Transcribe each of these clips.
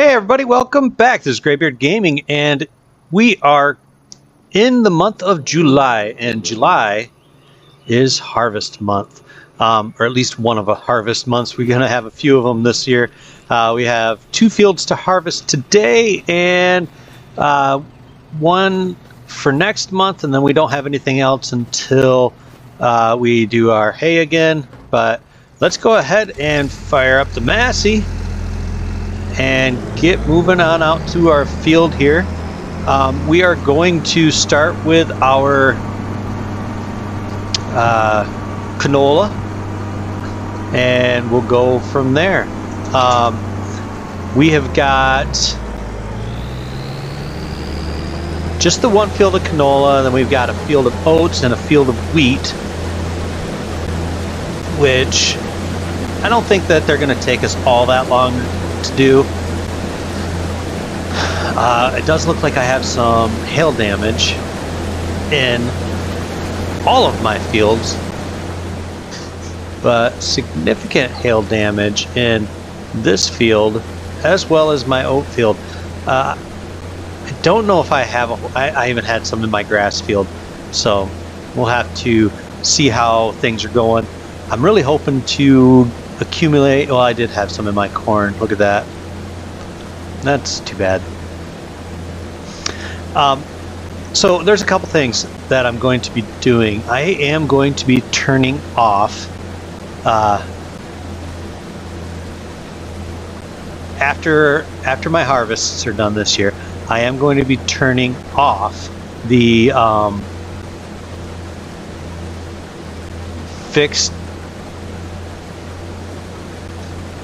Hey everybody, welcome back. This is Graybeard Gaming, and we are in the month of July, and July is harvest month, or at least one of the harvest months. We're going to have a few of them this year. We have 2 fields to harvest today, and one for next month, and then we don't have anything else until we do our hay again. But let's go ahead and fire up the Massey and get moving on out to our field here. We are going to start with our canola, and we'll go from there. We have got just the one field of canola, and then we've got a field of oats and a field of wheat, which I don't think that they're going to take us all that long to do. It does look like I have some hail damage in all of my fields, but significant hail damage in this field as well as my oat field. I don't know if I have I even had some in my grass field, so we'll have to see how things are going. I'm really hoping to accumulate. Well, I did have some in my corn. Look at that. That's too bad. So there's a couple things that I'm going to be doing. I am going to be turning off after my harvests are done this year. I am going to be turning off the fixed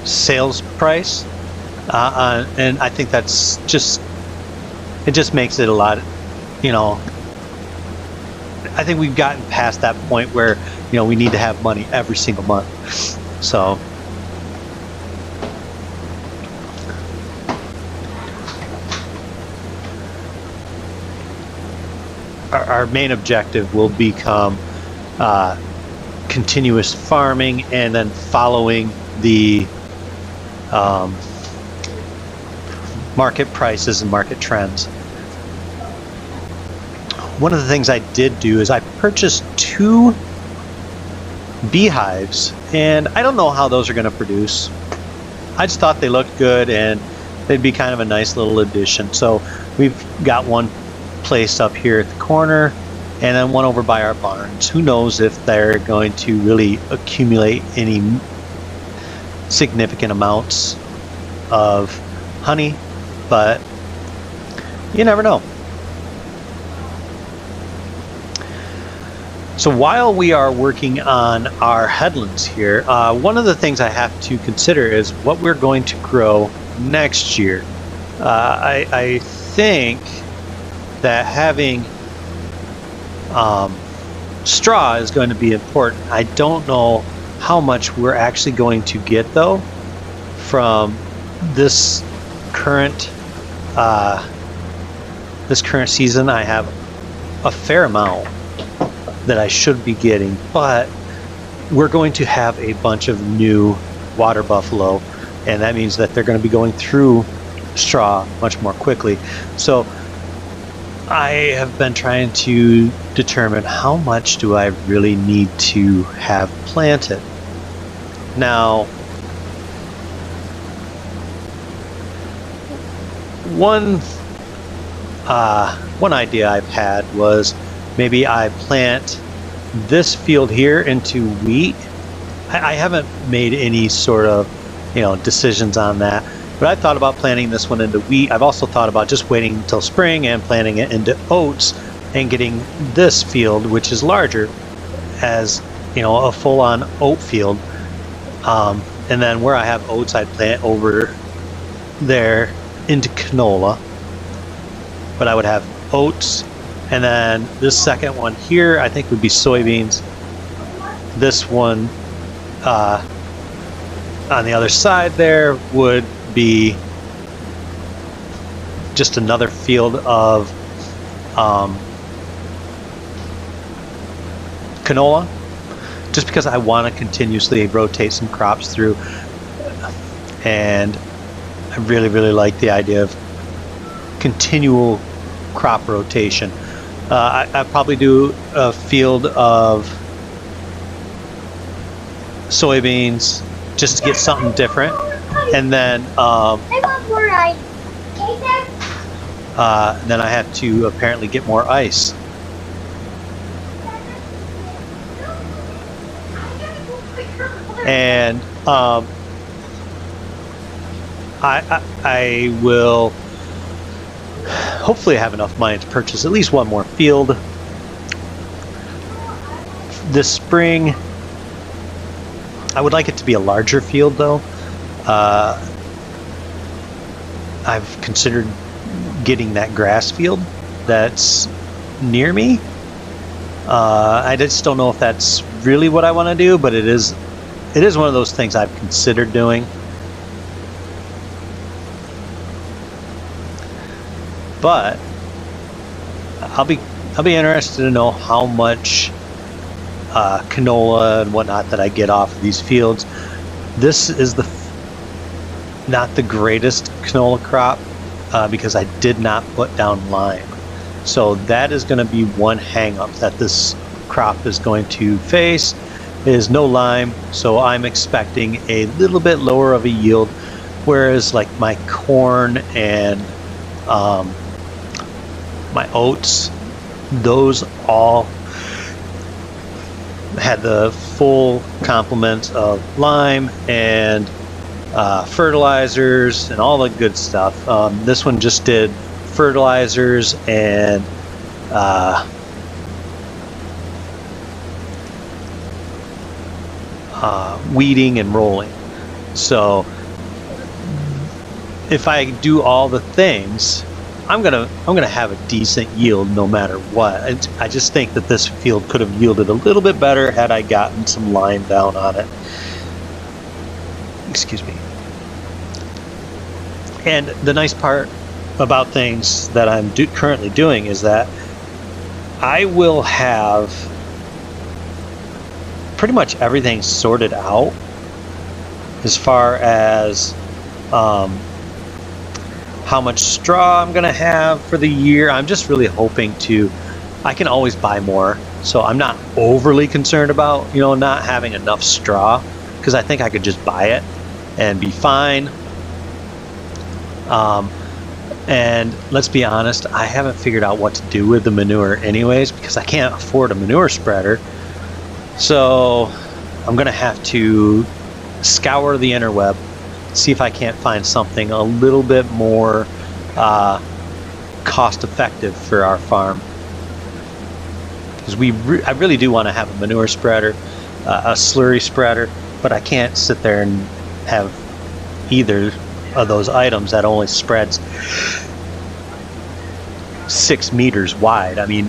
sales price, and I think that's just, it just makes it a lot, you know, I think we've gotten past that point where, you know, we need to have money every single month. So our main objective will become continuous farming, and then following the market prices and market trends. One of the things I did do is I purchased 2 beehives, and I don't know how those are going to produce. I just thought they looked good and they'd be kind of a nice little addition. So we've got one placed up here at the corner, and then one over by our barns. Who knows if they're going to really accumulate any significant amounts of honey, but you never know. So while we are working on our headlands here, one of the things I have to consider is what we're going to grow next year. I think that having straw is going to be important. I don't know how much we're actually going to get though from this current season. I have a fair amount that I should be getting, but we're going to have a bunch of new water buffalo, and that means that they're going to be going through straw much more quickly. So I have been trying to determine how much do I really need to have planted. Now, one idea I've had was maybe I plant this field here into wheat. I haven't made any sort of, you know, decisions on that, but I thought about planting this one into wheat. I've also thought about just waiting until spring and planting it into oats and getting this field, which is larger, as, you know, a full-on oat field. And then where I have oats, I'd plant over there into canola, but I would have oats, and then this second one here I think would be soybeans. This one on the other side there would be just another field of canola, just because I want to continuously rotate some crops through, and I I really, really like the idea of continual crop rotation. I probably do a field of soybeans just to get something different, and then then I have to apparently get more ice. And I will hopefully have enough money to purchase at least one more field this spring. I would like it to be a larger field though. I've considered getting that grass field that's near me. I just don't know if that's really what I want to do, but it is one of those things I've considered doing. But I'll be interested to know how much canola and whatnot that I get off of these fields. This is not the greatest canola crop because I did not put down lime. So that is going to be one hang up that this crop is going to face, is no lime. So I'm expecting a little bit lower of a yield, whereas like my corn and my oats, those all had the full complement of lime and fertilizers and all the good stuff. This one just did fertilizers and weeding and rolling. So if I do all the things, I'm gonna have a decent yield no matter what. I just think that this field could have yielded a little bit better had I gotten some lime down on it. Excuse me. And the nice part about things that I'm currently doing is that I will have pretty much everything sorted out as far as how much straw I'm gonna have for the year. I'm just really hoping I can always buy more, so I'm not overly concerned about not having enough straw, because I think I could just buy it and be fine. And let's be honest, I haven't figured out what to do with the manure anyways, because I can't afford a manure spreader. So I'm gonna have to scour the interweb, see if I can't find something a little bit more cost effective for our farm, because I really do want to have a manure spreader, a slurry spreader, but I can't sit there and have either of those items that only spreads 6 meters wide. I mean,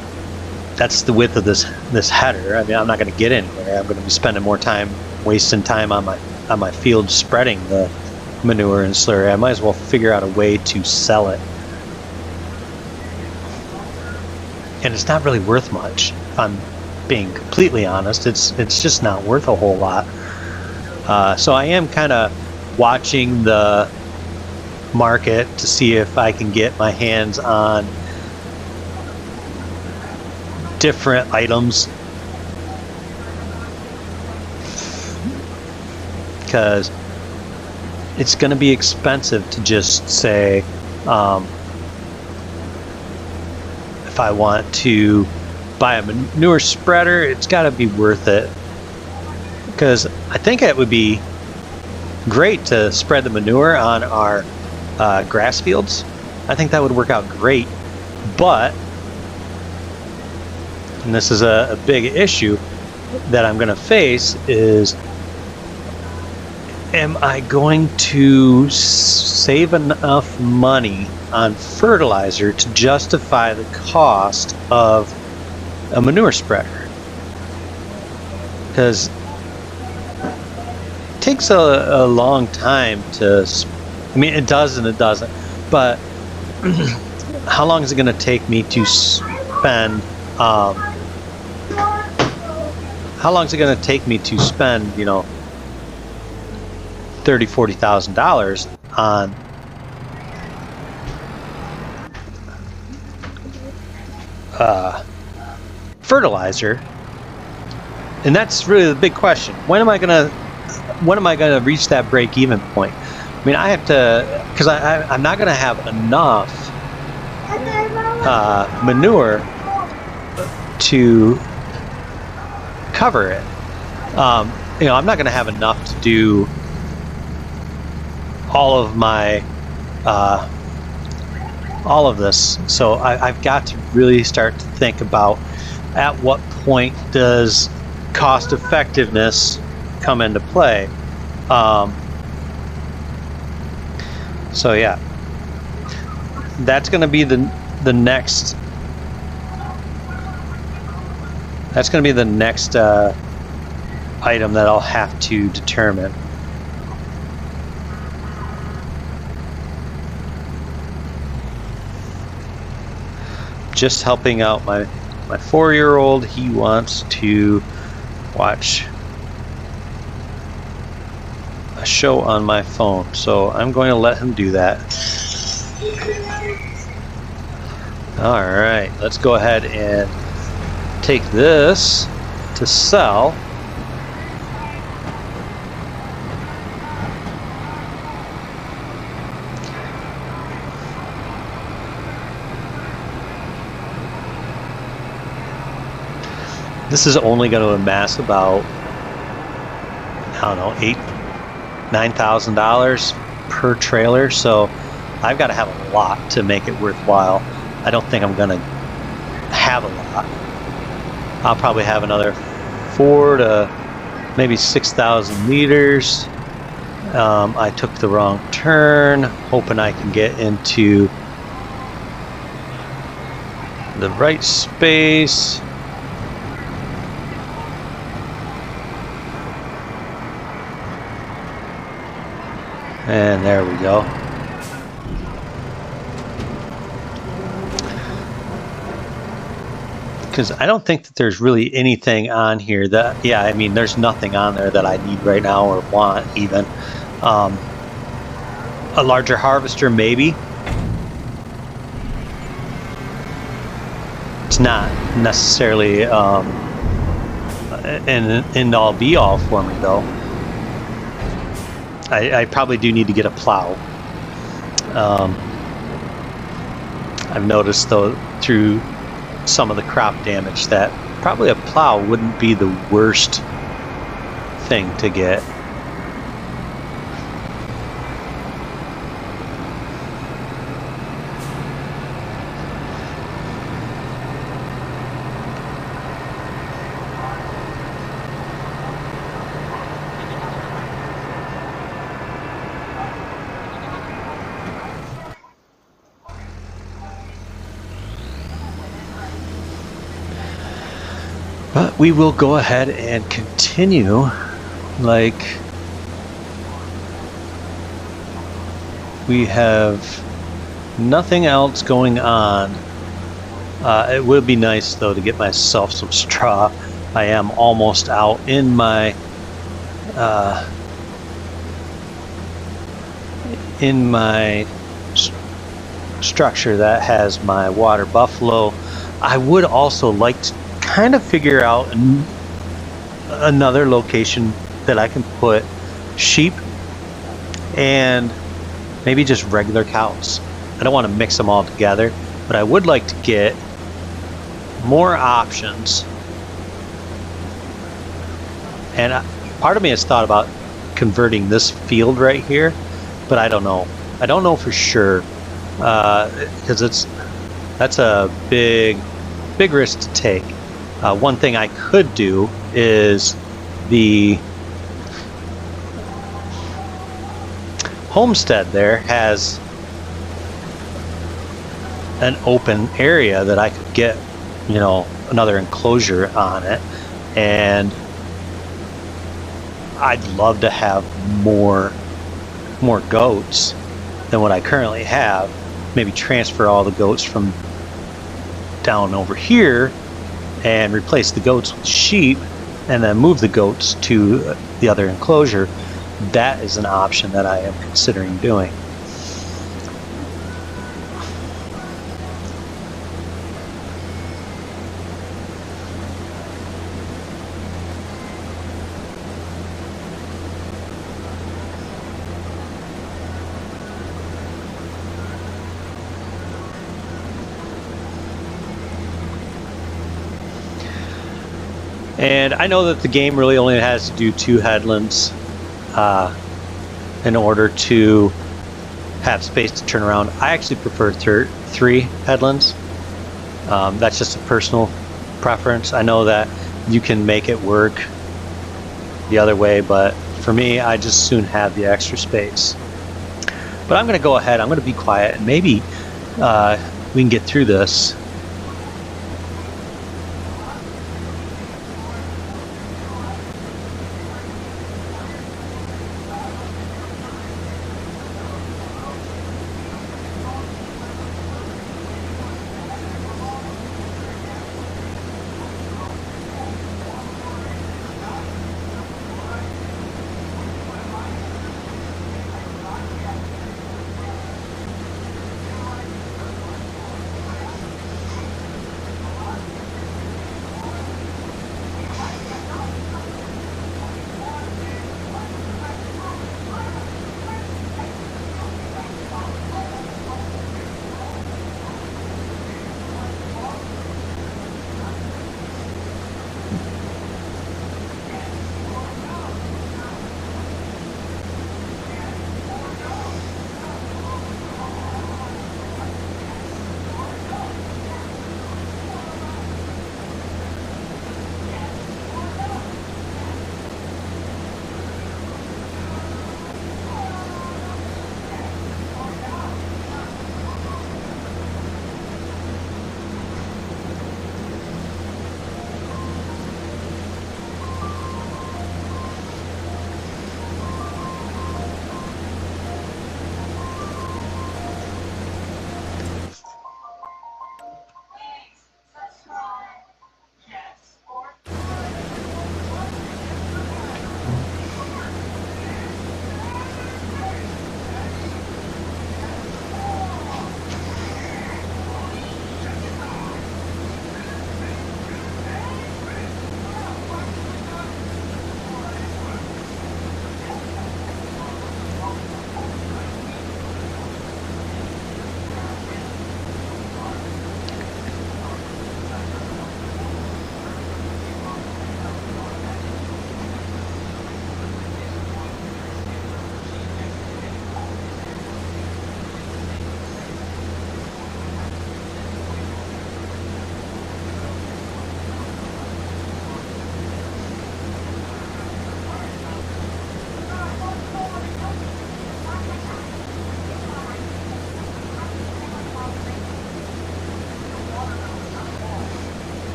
that's the width of this header. I mean, I'm not going to get anywhere. I'm going to be spending more time wasting time on my field spreading the manure and slurry. I might as well figure out a way to sell it. And it's not really worth much, if I'm being completely honest. It's just not worth a whole lot. So I am kind of watching the market to see if I can get my hands on different items, because it's going to be expensive to just say, if I want to buy a manure spreader, it's got to be worth it, because I think it would be great to spread the manure on our grass fields. I think that would work out great, but, and this is a big issue that I'm going to face, is am I going to save enough money on fertilizer to justify the cost of a manure spreader? Because it takes a long time to, I mean, it does and it doesn't, but how long is it going to take me to spend $30,000-$40,000 on fertilizer, and that's really the big question. When am I gonna reach that break-even point? I mean, I have to, because I'm not gonna have enough manure to cover it. You know, I'm not gonna have enough to do all of my all of this, so I've got to really start to think about at what point does cost effectiveness come into play. So yeah, that's going to be the next. That's going to be the next item that I'll have to determine. Just helping out my 4-year-old. He wants to watch a show on my phone, so I'm going to let him do that. All right, let's go ahead and take this to sell. This is only going to amass about, I don't know, $9,000 per trailer, so I've got to have a lot to make it worthwhile. I don't think I'm going to have a lot. I'll probably have another 4,000 to maybe 6,000 liters. I took the wrong turn, hoping I can get into the right space. And there we go. Because I don't think that there's really anything on here that, yeah, I mean, there's nothing on there that I need right now or want even. A larger harvester, maybe. It's not necessarily an end-all be-all for me, though. I probably do need to get a plow. I've noticed, though, through some of the crop damage that probably a plow wouldn't be the worst thing to get. But we will go ahead and continue like we have nothing else going on. It would be nice, though, to get myself some straw. I am almost out in my structure that has my water buffalo. I would also like to kind of figure out another location that I can put sheep and maybe just regular cows. I don't want to mix them all together, but I would like to get more options. And part of me has thought about converting this field right here, but I don't know. I don't know for sure, because that's a big risk to take. One thing I could do is the homestead there has an open area that I could get, you know, another enclosure on it, and I'd love to have more goats than what I currently have. Maybe transfer all the goats from down over here and replace the goats with sheep, and then move the goats to the other enclosure. That is an option that I am considering doing. And I know that the game really only has to do 2 headlands in order to have space to turn around. I actually prefer 3 headlands. That's just a personal preference. I know that you can make it work the other way, but for me, I just soon have the extra space. But I'm going to go ahead. I'm going to be quiet, and maybe we can get through this.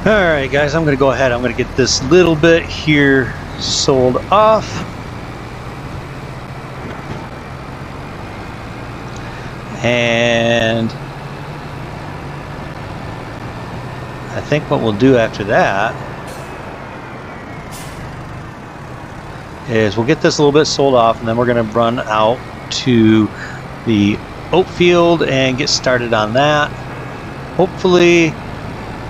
All right, guys, I'm going to go ahead. I'm going to get this little bit here sold off. And I think what we'll do after that is we'll get this a little bit sold off, and then we're going to run out to the oat field and get started on that. Hopefully,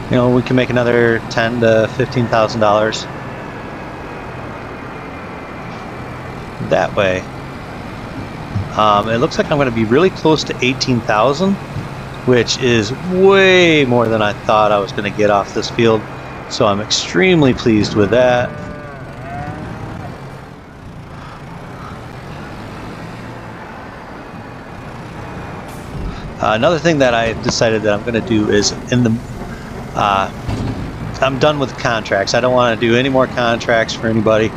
you know, we can make another $10,000 to $15,000 that way. It looks like I'm going to be really close to 18,000, which is way more than I thought I was going to get off this field. So I'm extremely pleased with that. Another thing that I decided that I'm going to do is I'm done with contracts. I don't want to do any more contracts for anybody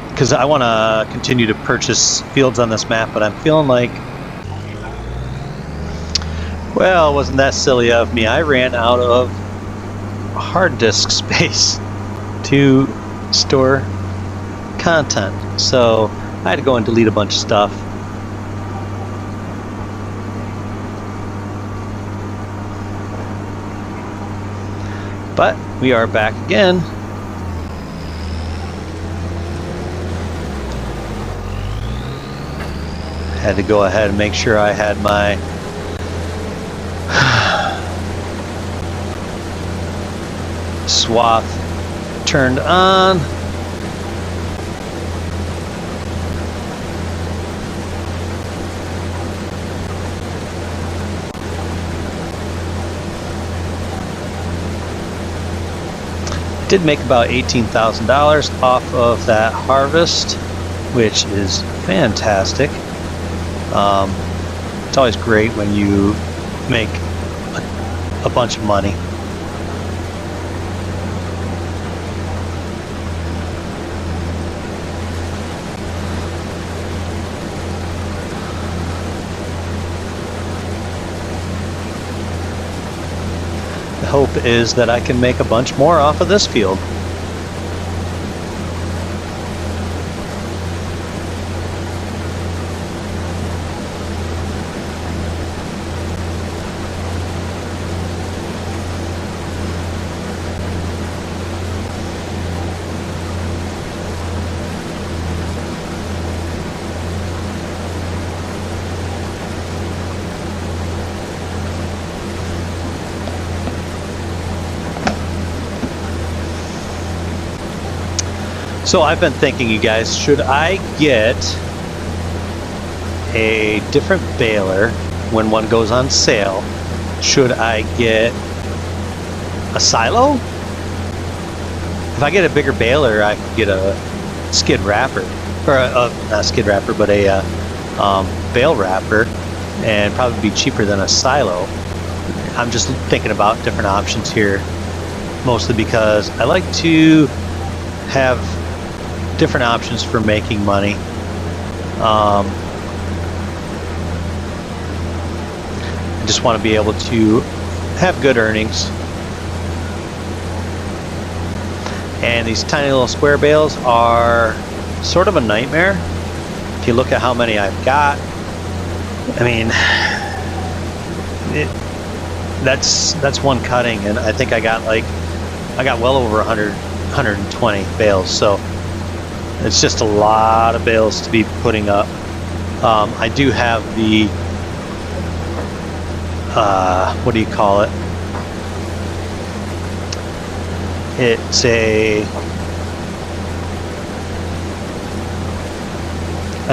because I want to continue to purchase fields on this map, but I'm feeling like, well, wasn't that silly of me? I ran out of hard disk space to store content, so I had to go and delete a bunch of stuff. But we are back again. Had to go ahead and make sure I had my swath turned on. Did make about $18,000 off of that harvest, which is fantastic. It's always great when you make a bunch of money. The hope is that I can make a bunch more off of this field. So I've been thinking, you guys, should I get a different baler when one goes on sale? Should I get a silo? If I get a bigger baler, I could get a skid wrapper, or not a skid wrapper, but a bale wrapper, and probably be cheaper than a silo. I'm just thinking about different options here, mostly because I like to have different options for making money. I just want to be able to have good earnings. And these tiny little square bales are sort of a nightmare. If you look at how many I've got, I mean, that's one cutting, and I think I got well over 120 bales. So it's just a lot of bales to be putting up. I do have the, what do you call it? It's a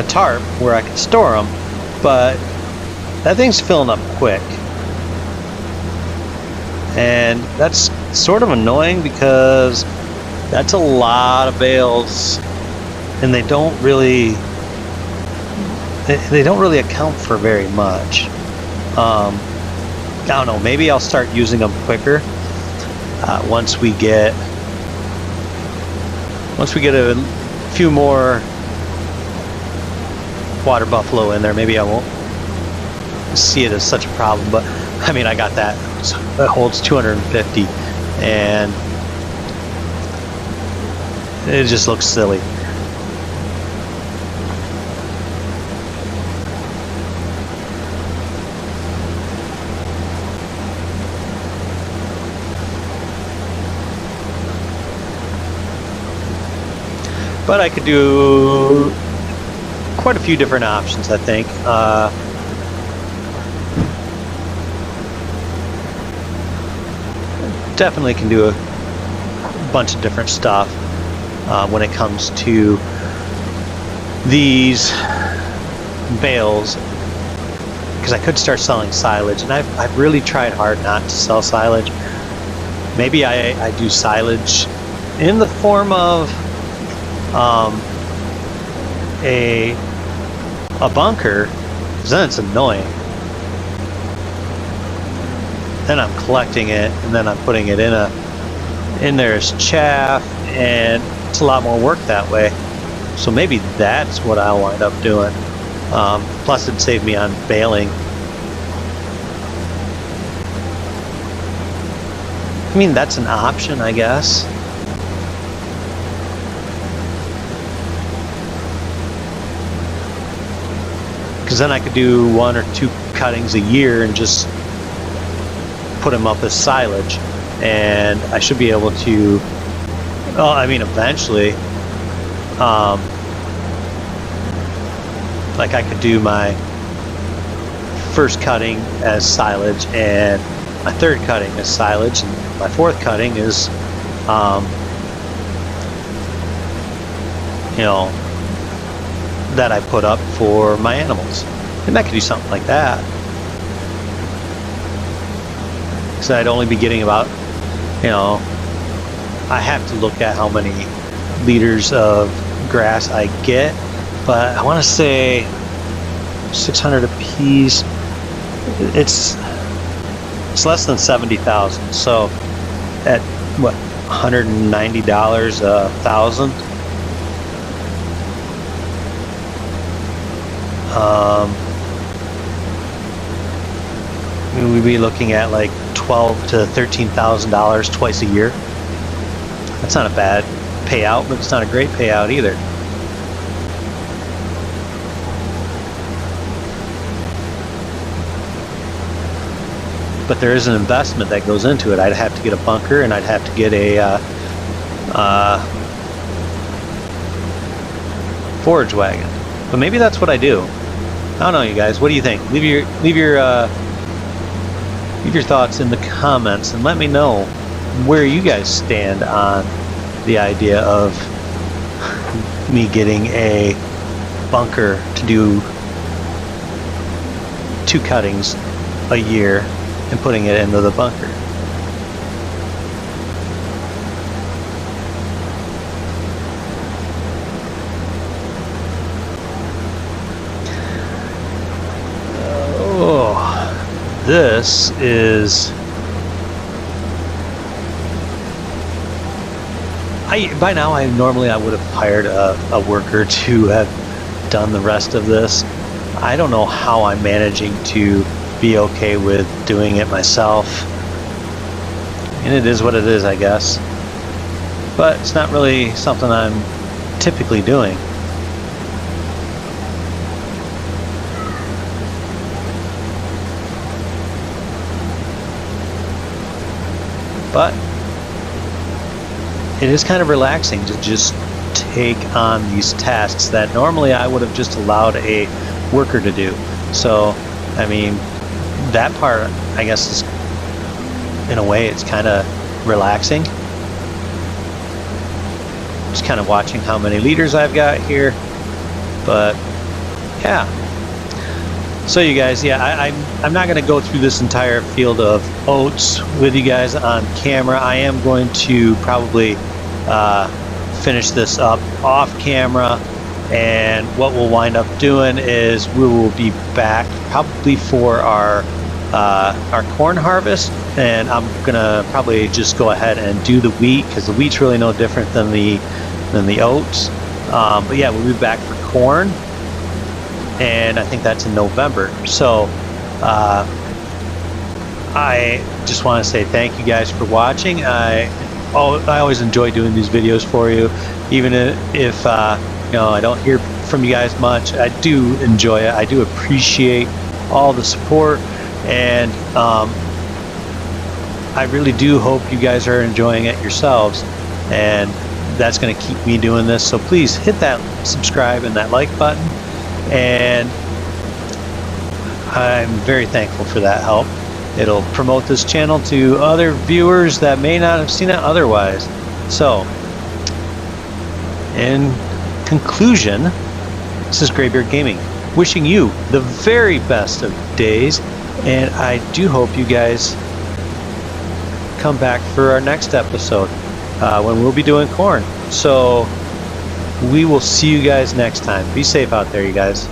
tarp where I can store them, but that thing's filling up quick. And that's sort of annoying because that's a lot of bales. And they don't really account for very much. I don't know, maybe I'll start using them quicker once we get a few more water buffalo in there. Maybe I won't see it as such a problem, but I mean, I got that. So it holds 250, and it just looks silly. But I could do quite a few different options, I think. Definitely can do a bunch of different stuff when it comes to these bales, because I could start selling silage, and I've really tried hard not to sell silage. Maybe I do silage in the form of a bunker, because then it's annoying. Then I'm collecting it, and then I'm putting it in there as chaff, and it's a lot more work that way. So maybe that's what I'll wind up doing. Plus it'd save me on baling. I mean, that's an option, I guess. Because then I could do 1 or 2 cuttings a year and just put them up as silage, and I should be able to, well, I mean, eventually, like I could do my first cutting as silage and my third cutting as silage, and my fourth cutting is, you know, that I put up for my animals. And I could do something like that. So I'd only be getting about, you know, I have to look at how many liters of grass I get, but I want to say 600 a piece. It's less than 70,000. So at what, $190 a thousand? We'd be looking at like $12,000 to $13,000 twice a year. That's not a bad payout, but it's not a great payout either. But there is an investment that goes into it. I'd have to get a bunker, and I'd have to get a forage wagon. But maybe that's what I do. I don't know, you guys. What do you think? Leave your thoughts in the comments, and let me know where you guys stand on the idea of me getting a bunker to do 2 cuttings a year and putting it into the bunker. This is, by now I would have hired a worker to have done the rest of this. I don't know how I'm managing to be okay with doing it myself, and it is what it is, I guess. But it's not really something I'm typically doing. But it is kind of relaxing to just take on these tasks that normally I would have just allowed a worker to do. So, I mean, that part, I guess, is, in a way, it's kind of relaxing. Just kind of watching how many liters I've got here. But, yeah. So you guys, yeah, I'm not going to go through this entire field of oats with you guys on camera. I am going to probably finish this up off camera, and what we'll wind up doing is we will be back probably for our corn harvest, and I'm gonna probably just go ahead and do the wheat, because the wheat's really no different than the oats. But yeah, we'll be back for corn, and I think that's in November. So I just want to say thank you guys for watching. I always enjoy doing these videos for you, even if I don't hear from you guys much. I do enjoy it. I do appreciate all the support, and I really do hope you guys are enjoying it yourselves, and that's going to keep me doing this. So please hit that subscribe and that like button, and I'm very thankful for that help. It'll promote this channel to other viewers that may not have seen it otherwise. So, in conclusion, this is Graybeard Gaming, wishing you the very best of days, and I do hope you guys come back for our next episode when we'll be doing corn. So, we will see you guys next time. Be safe out there, you guys.